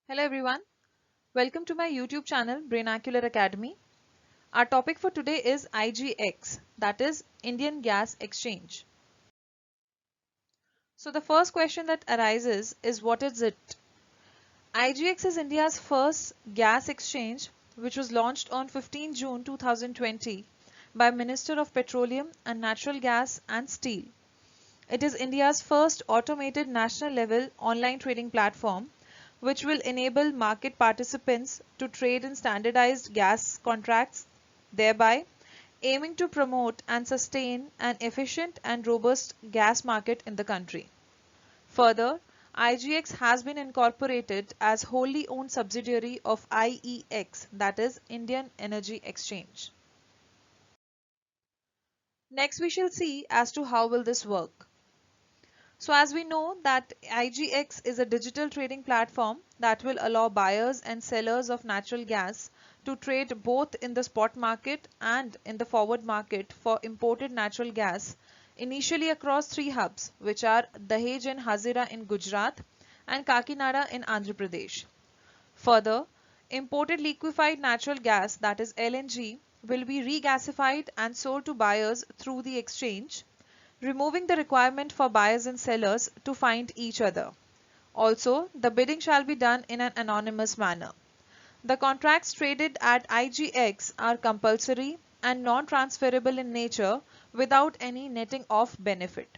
Hello everyone, welcome to my YouTube channel Brainacular Academy. Our topic for today is IGX, that is Indian Gas Exchange. So the first question that arises is what is it? IGX is India's first gas exchange which was launched on 15 June 2020 by Minister of Petroleum and Natural Gas and Steel. It is India's first automated national level online trading platform which will enable market participants to trade in standardized gas contracts, thereby aiming to promote and sustain an efficient and robust gas market in the country. Further, IGX has been incorporated as wholly owned subsidiary of IEX, that is Indian Energy Exchange. Next we shall see as to how will this work. So as we know that IGX is a digital trading platform that will allow buyers and sellers of natural gas to trade both in the spot market and in the forward market for imported natural gas, initially across three hubs, which are Dahej and Hazira in Gujarat and Kakinada in Andhra Pradesh. Further, imported liquefied natural gas, that is LNG, will be regasified and sold to buyers through the exchange, removing the requirement for buyers and sellers to find each other. Also, the bidding shall be done in an anonymous manner. The contracts traded at IGX are compulsory and non-transferable in nature without any netting off benefit.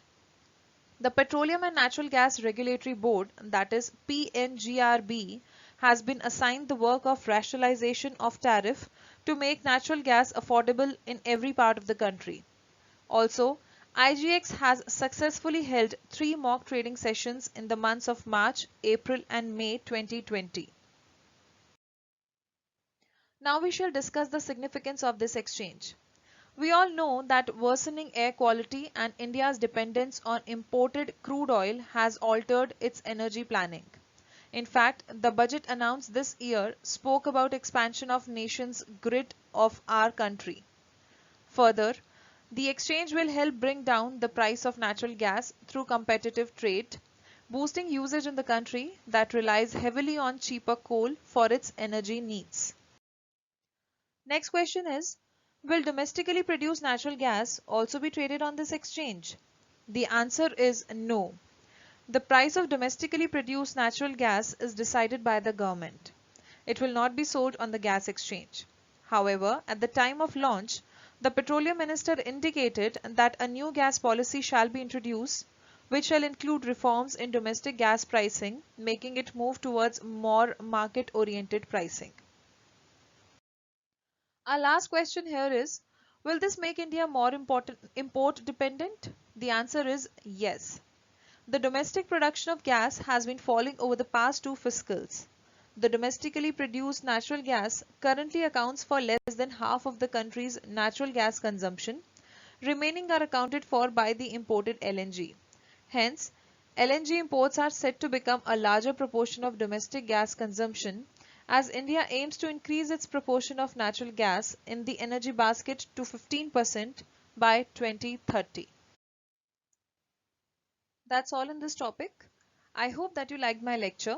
The Petroleum and Natural Gas Regulatory Board, that is PNGRB, has been assigned the work of rationalization of tariff to make natural gas affordable in every part of the country. Also, IGX has successfully held three mock trading sessions in the months of March, April and May 2020. Now we shall discuss the significance of this exchange. We all know that worsening air quality and India's dependence on imported crude oil has altered its energy planning. In fact, the budget announced this year spoke about expansion of nation's grid of our country. Further, the exchange will help bring down the price of natural gas through competitive trade, boosting usage in the country that relies heavily on cheaper coal for its energy needs. Next question is, will domestically produced natural gas also be traded on this exchange? The answer is no. The price of domestically produced natural gas is decided by the government. It will not be sold on the gas exchange. However, at the time of launch, the Petroleum Minister indicated that a new gas policy shall be introduced, which shall include reforms in domestic gas pricing, making it move towards more market-oriented pricing. Our last question here is, will this make India more import dependent? The answer is yes. The domestic production of gas has been falling over the past two fiscals. The domestically produced natural gas currently accounts for less than half of the country's natural gas consumption. Remaining are accounted for by the imported LNG. Hence, LNG imports are set to become a larger proportion of domestic gas consumption as India aims to increase its proportion of natural gas in the energy basket to 15% by 2030. That's all in this topic. I hope that you liked my lecture.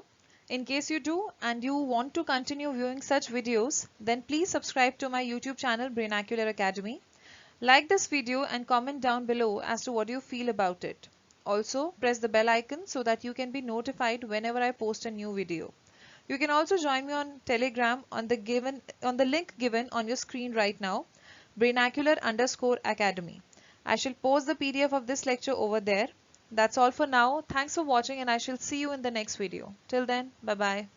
In case you do and you want to continue viewing such videos, then please subscribe to my YouTube channel Brainacular Academy. Like this video and comment down below as to what you feel about it. Also, press the bell icon so that you can be notified whenever I post a new video. You can also join me on Telegram on the link given on your screen right now, Brainacular_Academy. I shall post the PDF of this lecture over there. That's all for now. Thanks for watching and I shall see you in the next video. Till then, bye bye.